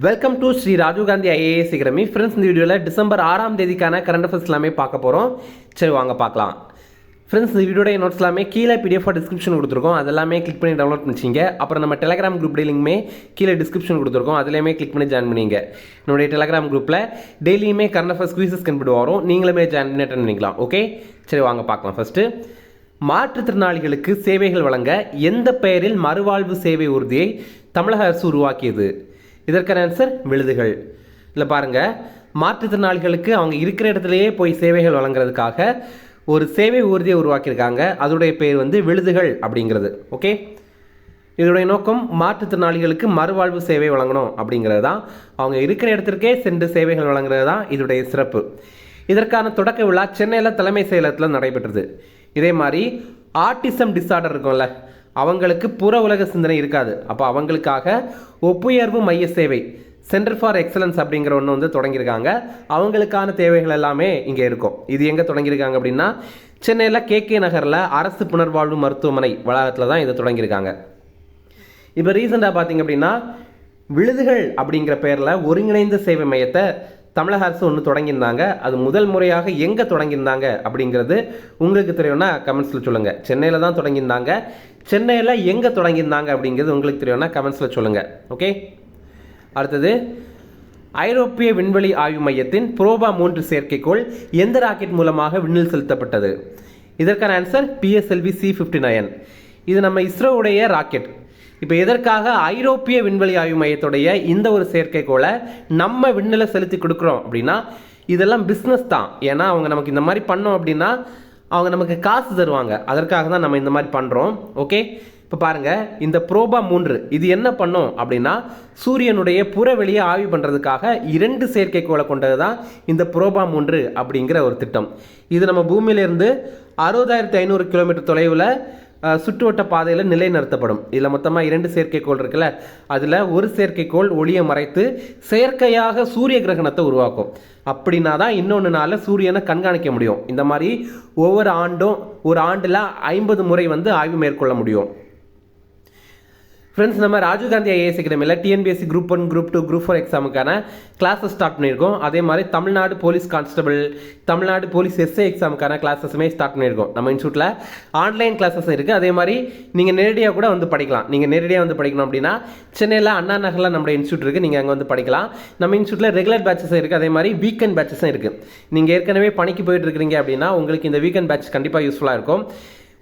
Welcome to Shri Rajiv Gandhi IAS academy. Friends, இந்த வீடியோவில் December 6ஆம் தேதிக்கான கரண்ட் அஃபேர்ஸ் எல்லாமே பார்க்க போகிறோம். சரி, வாங்க பார்க்கலாம். ஃப்ரெண்ட்ஸ், இந்த வீடியோடைய நோட்ஸ் எல்லாமே கீழே பிடிஎஃப் டிஸ்கிரிப்ஷன் கொடுத்துருக்கோம். அதெல்லாமே கிளிக் பண்ணி டவுன்லோட் பண்ணிச்சிங்க. அப்புறம் நம்ம டெலிகிராம் குரூப் லிங்க்குமே கீழே டிஸ்கிரிப்ஷன் கொடுத்துருக்கோம். அதுலேயுமே கிளிக் பண்ணி ஜாயின் பண்ணிங்க. என்னுடைய டெலிகிராம் குரூப்பில் டெய்லியுமே கரண்ட் அஃபேர்ஸ் குவிசஸ் கண்டுபிடி வரும். நீங்களுமே ஜாயின் பண்ணி அட்டெண்ட் பண்ணிக்கலாம். ஓகே, சரி வாங்க பார்க்கலாம். ஃபஸ்ட்டு, மாற்றுத்திறனாளிகளுக்கு சேவைகள் வழங்க எந்த பெயரில் மறுவாழ்வு சேவை உறுதியை தமிழக அரசு உருவாக்கியது? இதற்கான ஆன்சர் விழுதுகள். இல்லை பாருங்கள், மாற்றுத்திறனாளிகளுக்கு அவங்க இருக்கிற இடத்துலையே போய் சேவைகள் வழங்குறதுக்காக ஒரு சேவை ஊர்தியை உருவாக்கியிருக்காங்க. அதோடைய பேர் வந்து விழுதுகள் அப்படிங்கிறது. ஓகே, இதோடைய நோக்கம் மாற்றுத்திறனாளிகளுக்கு மறுவாழ்வு சேவை வழங்கணும் அப்படிங்கிறது தான். அவங்க இருக்கிற இடத்திற்கே சென்று சேவைகள் வழங்குறது தான் இதோடைய சிறப்பு. இதற்கான தொடக்க விழா சென்னையில் தலைமை செயலகத்தில் நடைபெற்றது. இதே மாதிரி ஆட்டிசம் டிஸார்டர் இருக்கும்ல, அவங்களுக்கு புற உலக சிந்தனை இருக்காது. அப்போ அவங்களுக்காக ஒப்புயர்வு மைய சேவை சென்டர் ஃபார் எக்ஸலன்ஸ் அப்படிங்கிற ஒன்று வந்து தொடங்கியிருக்காங்க. அவங்களுக்கான தேவைகள் எல்லாமே இங்கே இருக்கும். இது எங்கே தொடங்கியிருக்காங்க அப்படின்னா, சென்னையில் KK நகரில் அரசு புனர்வாழ்வு மருத்துவமனை வளாகத்தில் தான் இதை தொடங்கியிருக்காங்க. இப்போ ரீசெண்டாக பார்த்தீங்க அப்படின்னா, விழுதுகள் அப்படிங்கிற பேரில் ஒருங்கிணைந்த சேவை மையத்தை தமிழக அரசு ஒன்று தொடங்கியிருந்தாங்க. அது முதல் முறையாக எங்கே தொடங்கியிருந்தாங்க அப்படிங்கிறது உங்களுக்கு தெரியும்னா கமெண்ட்ஸில் சொல்லுங்கள். சென்னையில் தான் தொடங்கியிருந்தாங்க. சென்னையில் எங்கே தொடங்கியிருந்தாங்க அப்படிங்கிறது உங்களுக்கு தெரியும்னா கமெண்ட்ஸில் சொல்லுங்கள். ஓகே, அடுத்தது, ஐரோப்பிய விண்வெளி ஆய்வு மையத்தின் புரோபா 3 செயற்கைக்கோள் எந்த ராக்கெட் மூலமாக விண்ணில் செலுத்தப்பட்டது? இதற்கான ஆன்சர் PSLV C-59. இது நம்ம இஸ்ரோவுடைய ராக்கெட். இப்போ எதற்காக ஐரோப்பிய விண்வெளி ஆய்வு மையத்துடைய இந்த ஒரு செயற்கைக்கோளை நம்ம விண்ணில் செலுத்தி கொடுக்குறோம் அப்படின்னா, இதெல்லாம் பிஸ்னஸ் தான். ஏன்னா அவங்க நமக்கு இந்த மாதிரி பண்ணோம் அப்படின்னா அவங்க நமக்கு காசு தருவாங்க. அதற்காக தான் நம்ம இந்த மாதிரி பண்ணுறோம். ஓகே, இப்போ பாருங்கள், இந்த புரோபா 3 இது என்ன பண்ணும் அப்படின்னா, சூரியனுடைய புறவெளியை ஆய்வு பண்ணுறதுக்காக 2 செயற்கைக்கோளை கொண்டது தான் இந்த புரோபா 3 அப்படிங்கிற ஒரு திட்டம். இது நம்ம பூமியிலேருந்து 60,500 கிலோமீட்டர் தொலைவில் சுற்றுவட்ட பாதையில் நிலைநிறுத்தப்படும். இதில் மொத்தமாக 2 செயற்கைக்கோள் இருக்குல்ல, அதில் ஒரு செயற்கைக்கோள் ஒளியை மறைத்து செயற்கையாக சூரிய கிரகணத்தை உருவாக்கும். அப்படின்னா தான் இன்னொன்றுனால சூரியனை கண்காணிக்க முடியும். இந்த மாதிரி ஒவ்வொரு ஆண்டும் ஒரு ஆண்டில் 50 முறை வந்து ஆய்வு மேற்கொள்ள முடியும். ஃப்ரெண்ட்ஸ், நம்ம ராஜீவ் காந்தி ஐஏஎஸ் அகாடமியில் TNPSC Group 1, Group 2, Group 4 எக்ஸாமுக்கான கிளாஸஸ் ஸ்டார்ட் பண்ணியிருக்கோம். அதே மாதிரி Tamil Nadu police constable, Tamil Nadu police SI எக்ஸாமுக்கான கிளாஸஸுமே ஸ்டார்ட் பண்ணியிருக்கோம். நம்ம இன்ஸ்டியூட்டில் ஆன்லைன் கிளாஸஸ் இருக்குது. அதே மாதிரி நீங்கள் நேரடியாக கூட வந்து படிக்கலாம். நீங்கள் நேரடியாக வந்து படிக்கணும் அப்படின்னா சென்னையில் அண்ணா நகரில் நம்ம இன்ஸ்டியூட் இருக்குது. நீங்கள் அங்கே வந்து படிக்கலாம். நம்ம இன்ஸ்டியூட்டில் ரெகுலர் பேட்சஸும் இருக்குது. அதே மாதிரி வீக்கெண்ட் பேட்சஸும் இருக்குது. நீங்கள் ஏற்கனவே பணிக்கு போயிட்டு இருக்கிறீங்க அப்படின்னா உங்களுக்கு இந்த வீக்கெண்ட் பேட்ச் கண்டிப்பாக யூஸ்ஃபுல்லாக இருக்கும்.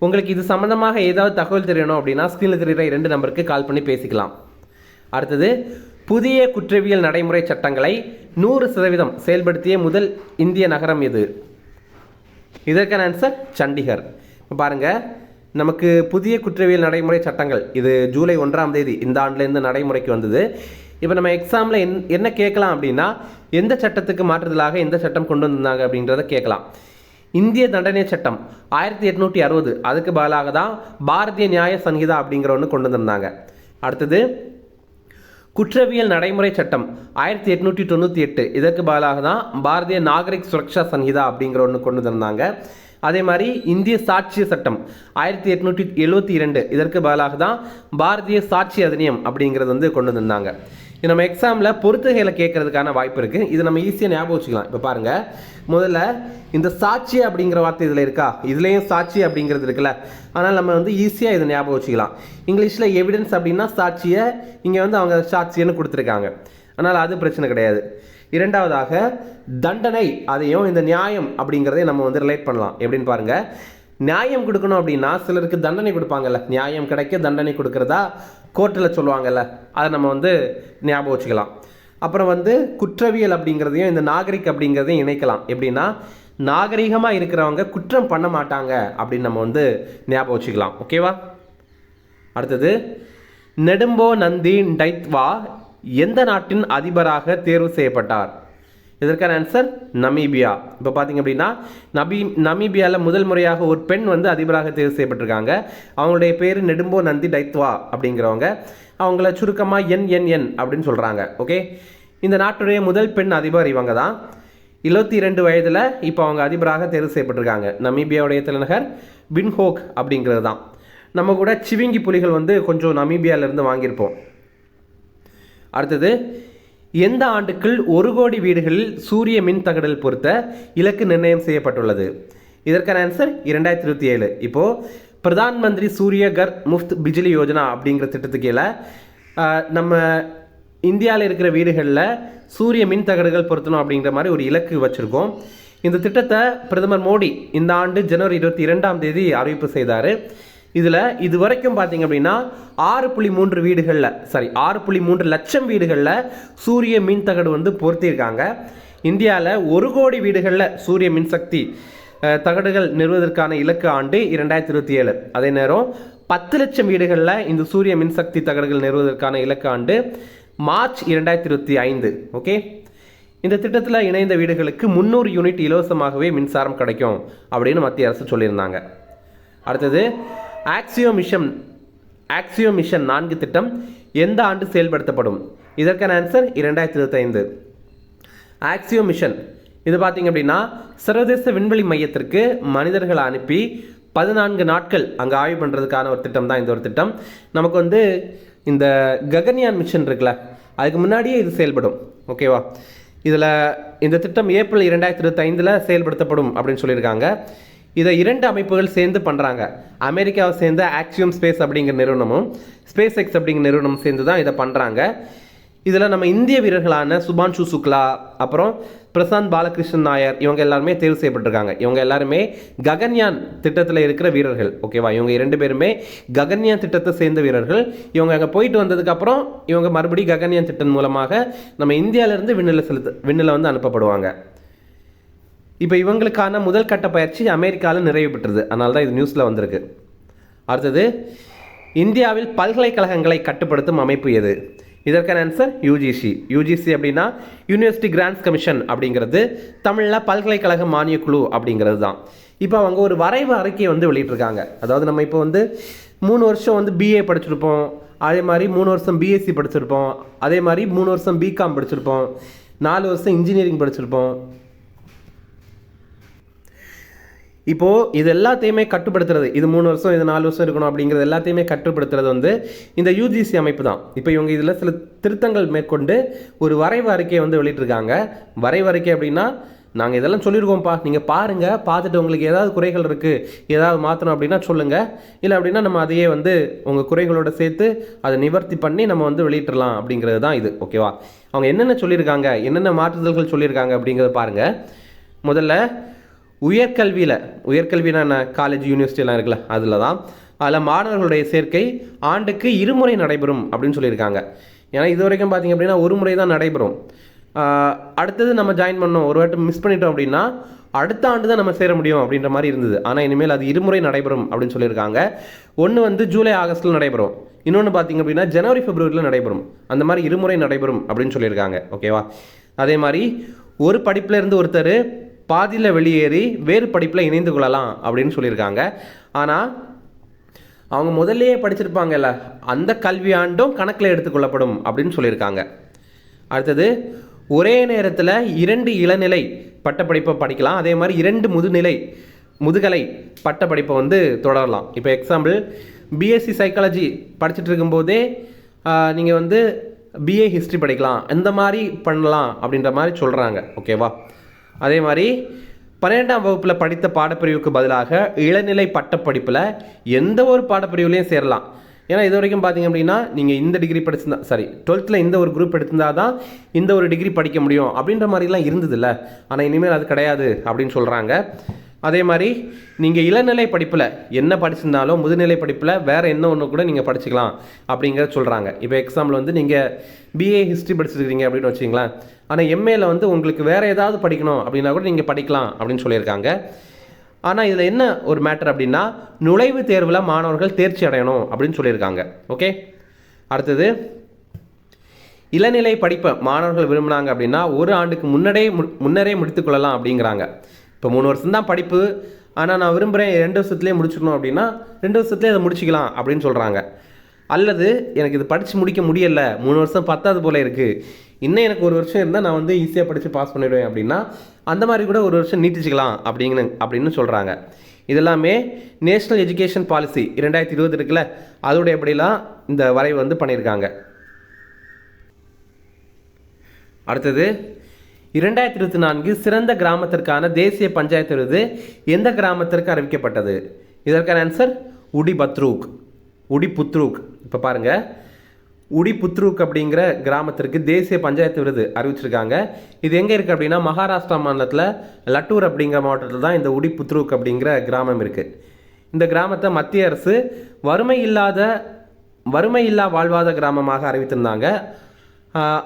உங்களுக்கு இது சம்மந்தமாக ஏதாவது தகவல் தெரியணும் அப்படின்னா ஸ்க்ரீனில் தெரிகிற 2 நம்பருக்கு கால் பண்ணி பேசிக்கலாம். அடுத்தது, புதிய குற்றவியல் நடைமுறை சட்டங்களை 100% செயல்படுத்திய முதல் இந்திய நகரம் எது? இதற்கான ஆன்சர் சண்டிகர். பாருங்கள், நமக்கு புதிய குற்றவியல் நடைமுறை சட்டங்கள் இது ஜூலை 1ஆம் தேதி இந்த ஆண்டுலேருந்து நடைமுறைக்கு வந்தது. இப்போ நம்ம எக்ஸாமில் என்ன கேட்கலாம் அப்படின்னா, எந்த சட்டத்துக்கு மாற்றுதலாக எந்த சட்டம் கொண்டு வந்திருந்தாங்க அப்படின்றத கேட்கலாம். இந்திய தண்டனை சட்டம் 1860, அதுக்கு பதிலாக தான் பாரதிய நியாய சங்கீதா அப்படிங்கிற ஒன்று கொண்டு வந்திருந்தாங்க. அடுத்தது, குற்றவியல் நடைமுறை சட்டம் 1898, இதற்கு பதிலாக தான் பாரதிய நாகரிக் சுரக்ஷா சங்கீதா அப்படிங்கிற ஒன்று கொண்டு வந்திருந்தாங்க. அதே மாதிரி இந்திய சாட்சிய சட்டம் 1872, இதற்கு பதிலாக தான் பாரதிய சாட்சி அதிநியம் அப்படிங்கிறது வந்து கொண்டு வந்திருந்தாங்க. இது நம்ம எக்ஸாமில் பொறுத்துகைகளை கேட்கறதுக்கான வாய்ப்பு இருக்குது. இது நம்ம ஈஸியாக ஞாபகம் வச்சுக்கலாம். இப்போ பாருங்கள், முதல்ல இந்த சாட்சி அப்படிங்கிற வார்த்தை இதில் இருக்கா, இதுலேயும் சாட்சி அப்படிங்கிறது இருக்குல்ல, ஆனால் நம்ம வந்து ஈஸியாக இதை ஞாபகம் வச்சுக்கலாம். இங்கிலீஷில் எவிடன்ஸ் அப்படின்னா சாட்சியை, இங்கே வந்து அவங்க சாட்சியன்னு கொடுத்துருக்காங்க. ஆனால் அது பிரச்சனை கிடையாது. இரண்டாவதாக தண்டனை, அதையும் இந்த நியாயம் அப்படிங்கிறதையும் நம்ம வந்து ரிலேட் பண்ணலாம். எப்படின்னு பாருங்கள், நியாயம் கொடுக்கணும் அப்படின்னா சிலருக்கு தண்டனை கொடுப்பாங்கல்ல, நியாயம் கிடைக்க தண்டனை கொடுக்குறதா கோர்ட்டில் சொல்லுவாங்கல்ல, அதை நம்ம வந்து ஞாபகம் வச்சுக்கலாம். அப்புறம் வந்து குற்றவியல் அப்படிங்கிறதையும் இந்த நாகரிக் அப்படிங்கிறதையும் இணைக்கலாம். எப்படின்னா, நாகரிகமாக இருக்கிறவங்க குற்றம் பண்ண மாட்டாங்க அப்படின்னு நம்ம வந்து ஞாபகம் வச்சுக்கலாம். ஓகேவா? அடுத்தது, நெடும்போ நந்தி டைத்வா எந்த நாட்டின் அதிபராக தேர்வு செய்யப்பட்டார்? இதற்கான ஆன்சர் நமீபியா. இப்போ பார்த்தீங்க அப்படின்னா நமீபியாவில் முதல் முறையாக ஒரு பெண் வந்து அதிபராக தேர்வு செய்யப்பட்டிருக்காங்க. அவங்களுடைய பேர் நெடும்போ நந்தி டைத்வா அப்படிங்கிறவங்க. அவங்கள சுருக்கமாக NNN அப்படின்னு சொல்கிறாங்க. ஓகே, இந்த நாட்டுடைய முதல் பெண் அதிபர் இவங்க தான். 22 வயதில் இப்போ அவங்க அதிபராக தேர்வு செய்யப்பட்டிருக்காங்க. நமீபியாவுடைய தலைநகர் வின்ஹோக் அப்படிங்கிறது தான். நம்ம கூட சிவிங்கி புலிகள் வந்து கொஞ்சம் நமீபியாவிலேருந்து வாங்கியிருப்போம். அடுத்தது, எந்த ஆண்டுக்குள் 1,00,00,000 வீடுகளில் சூரிய மின் தகடல் பொருத்த இலக்கு நிர்ணயம் செய்யப்பட்டுள்ளது? இதற்கான ஆன்சர் 2027. இப்போது பிரதான் மந்திரி சூரிய கர் முஃப்த் பிஜிலி யோஜனா அப்படிங்கிற திட்டத்துக்கு கீழே நம்ம இந்தியாவில் இருக்கிற வீடுகளில் சூரிய மின் தகடுகள் பொருத்தணும் அப்படிங்கிற மாதிரி ஒரு இலக்கு வச்சுருக்கோம். இந்த திட்டத்தை பிரதமர் மோடி இந்த ஆண்டு ஜனவரி 22 அறிவிப்பு செய்தார். இதில் இது வரைக்கும் பார்த்தீங்க அப்படின்னா 6.3 லட்சம் வீடுகளில் சூரிய மின் தகடு வந்து பொருத்தியிருக்காங்க. இந்தியாவில் 1,00,00,000 வீடுகளில் சூரிய மின்சக்தி தகடுகள் நிறுவதற்கான இலக்கு ஆண்டு 2027. அதே நேரம் 10 லட்சம் வீடுகளில் இந்த சூரிய மின்சக்தி தகடுகள் நிறுவதற்கான இலக்கு ஆண்டு மார்ச் 2025. ஓகே, இந்த திட்டத்தில் இணைந்த வீடுகளுக்கு 300 யூனிட் இலவசமாகவே மின்சாரம் கிடைக்கும் அப்படின்னு மத்திய அரசு சொல்லியிருந்தாங்க. அடுத்தது ஆக்சியோ மிஷன் 4 திட்டம் எந்த ஆண்டு செயல்படுத்தப்படும்? இதற்கான ஆன்சர் 2025. ஆக்சியோ மிஷன் இது பார்த்தீங்க அப்படின்னா சர்வதேச விண்வெளி மையத்திற்கு மனிதர்களை அனுப்பி 14 நாட்கள் அங்கே ஆய்வு பண்ணுறதுக்கான ஒரு திட்டம் தான் இந்த ஒரு திட்டம். நமக்கு வந்து இந்த ககன்யான் மிஷன் இருக்குல்ல, அதுக்கு முன்னாடியே இது செயல்படும். ஓகேவா? இதில் இந்த திட்டம் ஏப்ரல் 2025 செயல்படுத்தப்படும் அப்படின்னு சொல்லியிருக்காங்க. இதை 2 அமைப்புகள் சேர்ந்து பண்ணுறாங்க. அமெரிக்காவை சேர்ந்த ஆக்சியம் ஸ்பேஸ் அப்படிங்கிற நிறுவனமும் ஸ்பேஸ் எக்ஸ் அப்படிங்கிற நிறுவனமும் சேர்ந்து தான் இதை பண்ணுறாங்க. இதில் நம்ம இந்திய வீரர்களான சுபான்ஷு சுக்லா, அப்புறம் பிரசாந்த் பாலகிருஷ்ணன் நாயர், இவங்க எல்லாருமே தேர்வு செய்யப்பட்டிருக்காங்க. இவங்க எல்லாருமே ககன்யான் திட்டத்தில் இருக்கிற வீரர்கள். ஓகேவா? இவங்க 2 பேருமே ககன்யான் திட்டத்தை சேர்ந்த வீரர்கள். இவங்க அங்கே போயிட்டு வந்ததுக்கப்புறம் இவங்க மறுபடியும் ககன்யான் திட்டம் மூலமாக நம்ம இந்தியாவிலேருந்து விண்ணில் வந்து அனுப்பப்படுவாங்க. இப்போ இவங்களுக்கான முதல் கட்ட பயிற்சி அமெரிக்காவில் நிறைவு பெற்றது. அதனால தான் இது நியூஸில் வந்திருக்கு. அடுத்தது இந்தியாவில் பல்கலைக்கழகங்களை கட்டுப்படுத்தும் அமைப்பு எது? இதற்கான ஆன்சர் யூஜிசி அப்படின்னா யூனிவர்சிட்டி கிராண்ட்ஸ் கமிஷன் அப்படிங்கிறது தமிழில் பல்கலைக்கழக மானியக்குழு அப்படிங்கிறது தான். இப்போ அவங்க ஒரு வரைவு அறிக்கையை வந்து வெளியிட்டிருக்காங்க. அதாவது நம்ம இப்போ வந்து 3 வருஷம் வந்து பிஏ படிச்சிருப்போம், அதே மாதிரி 3 வருஷம் பிஎஸ்சி படிச்சிருப்போம், அதே மாதிரி 3 வருஷம் பிகாம் படிச்சிருப்போம், 4 வருஷம் இன்ஜினியரிங் படிச்சிருப்போம். இப்போது இது எல்லாத்தையுமே கட்டுப்படுத்துறது, இது 3 வருஷம் இது 4 வருஷம் இருக்கணும் அப்படிங்கிறது எல்லாத்தையுமே கட்டுப்படுத்துறது வந்து இந்த யூஜிசி அமைப்பு தான். இப்போ இவங்க இதில் சில திருத்தங்கள் மேற்கொண்டு ஒரு வரைவு அறிக்கையை வந்து வெளியிட்டிருக்காங்க. வரைவு அறிக்கை அப்படின்னா நாங்கள் இதெல்லாம் சொல்லியிருக்கோம்ப்பா, நீங்கள் பாருங்கள், பார்த்துட்டு உங்களுக்கு ஏதாவது குறைகள் இருக்குது, ஏதாவது மாற்றணும் அப்படின்னா சொல்லுங்கள், இல்லை அப்படின்னா நம்ம அதையே வந்து உங்கள் குறைகளோட சேர்த்து அதை நிவர்த்தி பண்ணி நம்ம வந்து வெளியிடலாம் அப்படிங்கிறது தான் இது. ஓகேவா? அவங்க என்னென்ன சொல்லியிருக்காங்க, என்னென்ன மாற்றுதல்கள் சொல்லியிருக்காங்க அப்படிங்கிறத பாருங்கள். முதல்ல உயர்கல்வியான காலேஜ் யூனிவர்சிட்டிலாம் இருக்குல்ல, அதில் மாணவர்களுடைய சேர்க்கை ஆண்டுக்கு 2 முறை நடைபெறும் அப்படின்னு சொல்லியிருக்காங்க. ஏன்னா இது வரைக்கும் பார்த்திங்க அப்படின்னா 1 முறை தான் நடைபெறும். அடுத்தது நம்ம ஜாயின் பண்ணோம், ஒரு வாட்டி மிஸ் பண்ணிட்டோம் அப்படின்னா அடுத்த ஆண்டு தான் நம்ம சேர முடியும் அப்படின்ற மாதிரி இருந்தது. ஆனால் இனிமேல் அது 2 முறை நடைபெறும் அப்படின்னு சொல்லியிருக்காங்க. ஒன்று வந்து ஜூலை ஆகஸ்ட்டில் நடைபெறும், இன்னொன்று பார்த்திங்க அப்படின்னா ஜனவரி பிப்ரவரியில் நடைபெறும். அந்த மாதிரி 2 முறை நடைபெறும் அப்படின்னு சொல்லியிருக்காங்க. ஓகேவா? அதே மாதிரி ஒரு படிப்பில் இருந்து ஒருத்தர் பாதியில் வெளியேறி வேறு படிப்பில் இணைந்து கொள்ளலாம் அப்படின்னு சொல்லியிருக்காங்க. ஆனால் அவங்க முதல்லையே படிச்சிருப்பாங்கல்ல, அந்த கல்வி ஆண்டும் கணக்கில் எடுத்துக்கொள்ளப்படும் அப்படின்னு சொல்லியிருக்காங்க. அடுத்தது ஒரே நேரத்தில் 2 இளநிலை பட்டப்படிப்பை படிக்கலாம், அதே மாதிரி 2 முதுகலை பட்டப்படிப்பை வந்து தொடரலாம். இப்போ எக்ஸாம்பிள் பிஎஸ்சி சைக்காலஜி படிச்சுட்டு இருக்கும்போதே நீங்கள் வந்து பிஏ ஹிஸ்ட்ரி படிக்கலாம், இந்த மாதிரி பண்ணலாம் அப்படின்ற மாதிரி சொல்கிறாங்க. ஓகேவா? அதே மாதிரி 12ஆம் வகுப்பில் படித்த பாடப்பிரிவுக்கு பதிலாக இளநிலை பட்டப்படிப்பில் எந்த ஒரு பாடப்பிரிவுலையும் சேரலாம். ஏன்னா இது வரைக்கும் பார்த்தீங்க அப்படின்னா நீங்கள் இந்த டிகிரி படிச்சிருந்தா 12th இந்த ஒரு குரூப் எடுத்திருந்தா தான் இந்த ஒரு டிகிரி படிக்க முடியும் அப்படின்ற மாதிரிலாம் இருந்ததில்ல. ஆனால் இனிமேல் அது கிடையாது அப்படின்னு சொல்கிறாங்க. அதே மாதிரி நீங்கள் இளநிலை படிப்பில் என்ன படிச்சிருந்தாலும் முதுநிலை படிப்பில் வேறு என்ன ஒன்று கூட நீங்கள் படிச்சுக்கலாம் அப்படிங்கிறத சொல்கிறாங்க. இப்போ எக்ஸாம்பிள் வந்து நீங்கள் பிஏ ஹிஸ்ட்ரி படிச்சிருக்கீங்க அப்படின்னு வச்சிங்களேன், ஆனால் எம்ஏல வந்து உங்களுக்கு வேறு ஏதாவது படிக்கணும் அப்படின்னா கூட நீங்கள் படிக்கலாம் அப்படின்னு சொல்லியிருக்காங்க. ஆனால் இதில் என்ன ஒரு மேட்டர் அப்படின்னா நுழைவுத் தேர்வில் மாணவர்கள் தேர்ச்சி அடையணும் அப்படின்னு சொல்லியிருக்காங்க. ஓகே, அடுத்தது இளநிலை படிப்பை மாணவர்கள் விரும்பினாங்க அப்படின்னா ஒரு ஆண்டுக்கு முன்னரே முடித்துக்கொள்ளலாம் அப்படிங்கிறாங்க. இப்போ 3 வருஷம் தான் படிப்பு, ஆனால் நான் விரும்புகிறேன் 2 வருஷத்துலேயே முடிச்சுக்கணும் அப்படின்னா 2 வருஷத்துலேயே அதை முடிச்சிக்கலாம் அப்படின்னு சொல்கிறாங்க. அல்லது எனக்கு இது படித்து முடிக்க முடியலை, 3 வருஷம் பத்தாது போல் இருக்குது, இன்னும் எனக்கு 1 வருஷம் இருந்தால் நான் வந்து ஈஸியாக படித்து பாஸ் பண்ணிடுவேன் அப்படின்னா அந்த மாதிரி கூட 1 வருஷம் நீட்டிச்சிக்கலாம் அப்படின்னு சொல்கிறாங்க. இதெல்லாமே நேஷ்னல் எஜுகேஷன் பாலிசி 2020 இருக்குல்ல, அதோட எப்படிலாம் இந்த வரைவு வந்து பண்ணியிருக்காங்க. அடுத்தது 2024 சிறந்த கிராமத்திற்கான தேசிய பஞ்சாயத்து விருது எந்த கிராமத்திற்கு அறிவிக்கப்பட்டது? இதற்கான ஆன்சர் உடிபுத்ரூக். இப்போ பாருங்க, உடிபுத்ரூக் அப்படிங்கிற கிராமத்திற்கு தேசிய பஞ்சாயத்து விருது அறிவிச்சிருக்காங்க. இது எங்கே இருக்குது அப்படின்னா மகாராஷ்டிரா மாநிலத்தில் லட்டூர் அப்படிங்கிற மாவட்டத்தில் தான் இந்த உடிபுத்ரூக் அப்படிங்கிற கிராமம் இருக்குது. இந்த கிராமத்தை மத்திய அரசு வறுமை இல்லா வாழ்வாத கிராமமாக அறிவித்திருந்தாங்க.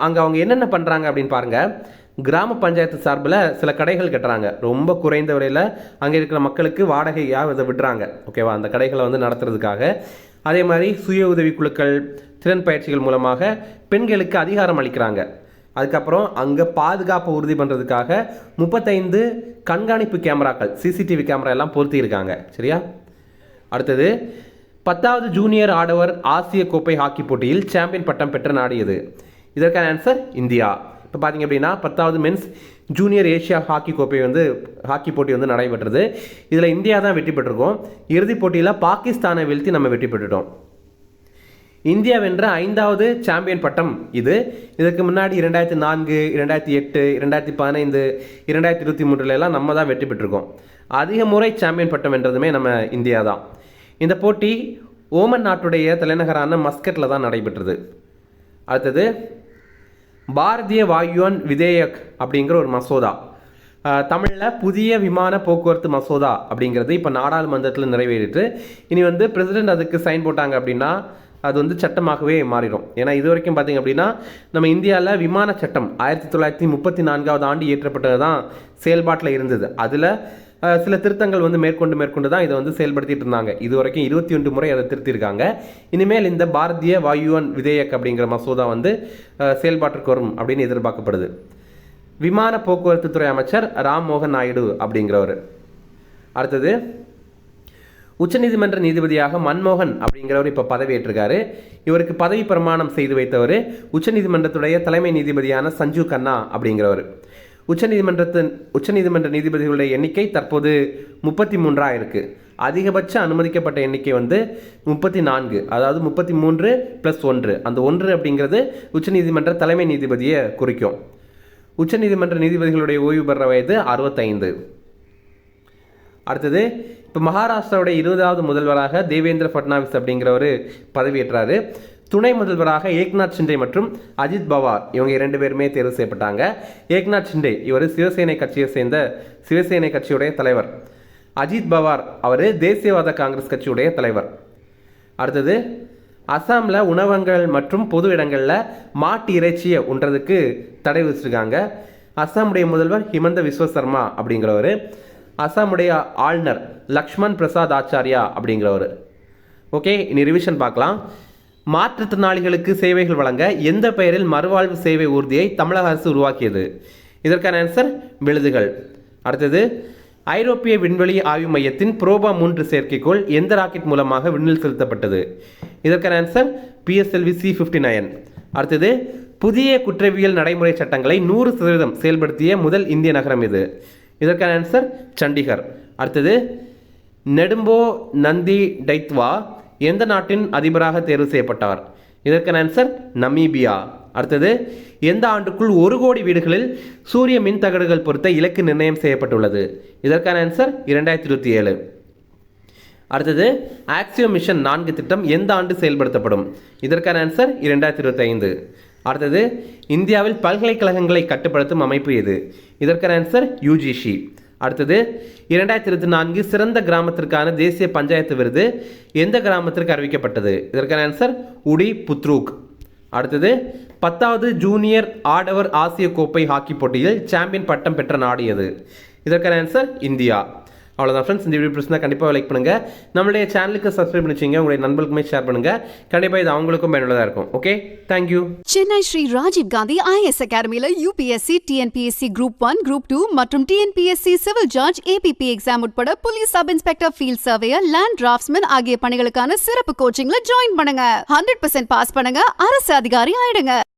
அங்கே அவங்க என்னென்ன பண்ணுறாங்க அப்படின்னு பாருங்கள். கிராம பஞ்சாயத்து சார்பில் சில கடைகள் கட்டுறாங்க, ரொம்ப குறைந்த விலையில் அங்கே இருக்கிற மக்களுக்கு வாடகையாக இதை விடுறாங்க. ஓகேவா, அந்த கடைகளை வந்து நடத்துறதுக்காக. அதே மாதிரி சுய உதவி குழுக்கள், திறன் பயிற்சிகள் மூலமாக பெண்களுக்கு அதிகாரம் அளிக்கிறாங்க. அதுக்கப்புறம் அங்கே பாதுகாப்பை உறுதி பண்ணுறதுக்காக 35 கண்காணிப்பு கேமராக்கள், சிசிடிவி கேமரா எல்லாம் பொருத்தியிருக்காங்க. சரியா? அடுத்தது 10வது ஜூனியர் ஆடவர் ஆசிய கோப்பை ஹாக்கி போட்டியில் சாம்பியன் பட்டம் பெற்ற நாடு எது? இதற்கான ஆன்சர் இந்தியா. இப்போ பார்த்தீங்க அப்படின்னா 10வது மென்ஸ் ஜூனியர் ஏஷியா ஹாக்கி போட்டி வந்து நடைபெற்றது. இதில் இந்தியா தான் வெற்றி பெற்றிருக்கோம். இறுதிப் போட்டியில் பாகிஸ்தானை வீழ்த்தி நம்ம வெற்றி பெற்றுட்டோம். இந்தியா வென்ற 5வது சாம்பியன் பட்டம் இது. இதுக்கு முன்னாடி 2004, 2008, 2015, 2023 எல்லாம் நம்ம தான் வெற்றி பெற்றிருக்கோம். அதிக முறை சாம்பியன் பட்டம் வென்றதுமே நம்ம இந்தியா தான். இந்த போட்டி ஓமன் நாட்டுடைய தலைநகரான மஸ்கட்டில் தான் நடைபெற்றது. அடுத்தது பாரதிய வாயுயான் விதேயக் அப்படிங்கிற ஒரு மசோதா, தமிழில் புதிய விமான போக்குவரத்து மசோதா அப்படிங்கிறது இப்போ நாடாளுமன்றத்தில் நிறைவேறிட்டு இனி வந்து பிரசிடென்ட் அதுக்கு சைன் போட்டாங்க அப்படின்னா அது வந்து சட்டமாகவே மாறிடும். ஏன்னா இது வரைக்கும் பார்த்திங்க அப்படின்னா நம்ம இந்தியாவில் விமான சட்டம் 1934வது ஆண்டு இயற்றப்பட்டது தான் செயல்பாட்டில் இருந்தது. அதில் சில திருத்தங்கள் வந்து மேற்கொண்டு தான் இதை வந்து செயல்படுத்திட்டு இருந்தாங்க. இது வரைக்கும் 21 முறை அதை திருத்தியிருக்காங்க. இனிமேல் இந்த பாரதிய வாயுயான் விதேயக் அப்படிங்கிற மசோதா வந்து செயல்பாட்டிற்கு வரும் அப்படின்னு எதிர்பார்க்கப்படுது. விமான போக்குவரத்து துறை அமைச்சர் ராம் மோகன் நாயுடு அப்படிங்கிறவர். அடுத்தது உச்சநீதிமன்ற நீதிபதியாக மன்மோகன் அப்படிங்கிறவர் இப்போ பதவியேற்றிருக்காரு. இவருக்கு பதவி பிரமாணம் செய்து வைத்தவர் உச்சநீதிமன்றத்துடைய தலைமை நீதிபதியான சஞ்சீவ் கண்ணா அப்படிங்கிறவர். உச்சநீதிமன்ற நீதிபதிகளுடைய எண்ணிக்கை தற்போது 33 இருக்கு. அதிகபட்ச அனுமதிக்கப்பட்ட எண்ணிக்கை வந்து 34, அதாவது 33 + 1. அந்த 1 அப்படிங்கிறது உச்சநீதிமன்ற தலைமை நீதிபதியை குறிக்கும். உச்சநீதிமன்ற நீதிபதிகளுடைய ஓய்வு பெற வயது 65. அடுத்தது இப்போ மகாராஷ்டிராவுடைய 20வது முதல்வராக தேவேந்திர ஃபட்னாவிஸ் அப்படிங்கிறவர் பதவியேற்றாரு. துணை முதல்வராக ஏக்நாத் ஷிண்டே மற்றும் அஜித் பவார் இவங்க 2 பேருமே தேர்வு செய்யப்பட்டாங்க. ஏக்நாத் ஷிண்டே இவர் சிவசேனை கட்சியுடைய தலைவர். அஜித் பவார் அவர் தேசியவாத காங்கிரஸ் கட்சியுடைய தலைவர். அடுத்தது அசாமில் உணவகங்கள் மற்றும் பொது இடங்களில் மாட்டு இறைச்சியை உண்றதுக்கு தடை விதிச்சிருக்காங்க. அசாமுடைய முதல்வர் ஹிமந்த விஸ்வ சர்மா அப்படிங்கிறவர். அசாமுடைய ஆளுநர் லக்ஷ்மண் பிரசாத் ஆச்சாரியா அப்படிங்கிறவர். ஓகே, இனி ரிவிஷன் பார்க்கலாம். மாற்றுத்திறனாளிகளுக்கு சேவைகள் வழங்க எந்த பெயரில் மறுவாழ்வு சேவை ஊர்தியை தமிழக அரசு உருவாக்கியது? இதற்கான ஆன்சர் விழுதுகள். அடுத்தது ஐரோப்பிய விண்வெளி ஆய்வு மையத்தின் புரோபா 3 செயற்கைக்கோள் எந்த ராக்கெட் மூலமாக விண்ணில் செலுத்தப்பட்டது? இதற்கான ஆன்சர் PSLV C-59. அடுத்தது புதிய குற்றவியல் நடைமுறை சட்டங்களை 100% செயல்படுத்திய முதல் இந்திய நகரம் இது? இதற்கான ஆன்சர் சண்டிகர். அடுத்தது நெடும்போ நந்தி டைத்வா எந்த நாட்டின் அதிபராக தேர்வு செய்யப்பட்டார்? இதற்கான ஆன்சர் நமீபியா. அடுத்தது எந்த ஆண்டுக்குள் 1 கோடி வீடுகளில் சூரிய மின் தகடுகள் பொறுத்த இலக்கு நிர்ணயம் செய்யப்பட்டுள்ளது? இதற்கான ஆன்சர் 2027. அடுத்தது ஆக்சியோ மிஷன் 4 திட்டம் எந்த ஆண்டு செயல்படுத்தப்படும்? இதற்கான ஆன்சர் 2025. அடுத்தது இந்தியாவில் பல்கலைக்கழகங்களை கட்டுப்படுத்தும் அமைப்பு எது? இதற்கான ஆன்சர் UGC. அடுத்தது 2024 சிறந்த கிராமத்திற்கான தேசிய பஞ்சாயத்து விருது எந்த கிராமத்திற்கு அறிவிக்கப்பட்டது? இதற்கான ஆன்சர் உடிபுத்ரூக். அடுத்தது 10வது ஜூனியர் ஆடவர் ஆசிய கோப்பை ஹாக்கி போட்டியில் சாம்பியன் பட்டம் பெற்ற நாடு எது? இதற்கான ஆன்சர் இந்தியா. அவ்வளோதான் ஃப்ரெண்ட்ஸ். இந்த வீடியோ பிடிச்சிருந்தா கண்டிப்பாக லைக் பண்ணுங்கள். நம்மளுடைய சேனலுக்கு சப்ஸ்கிரைப் பண்ணிச்சிங்க. உங்களுடைய நண்பர்களுக்குமே ஷேர் பண்ணுங்கள். கண்டிப்பாக இது அவங்களுக்கும் பயனுள்ளதாக இருக்கும். Okay, thank you. Chennai Shri Rajiv Gandhi IAS அகாடமியில் UPSC, TNPSC Group 1, Group 2 மற்றும் TNPSC civil judge, APP exam உட்பட police sub inspector, field surveyor, land draftsman ஆகிய பணிகளுக்கான சிறப்பு கோச்சிங்ல ஜாயின் பண்ணுங்க. 100% பாஸ் பண்ணுங்க, அரசு அதிகாரி ஆயிடுங்க.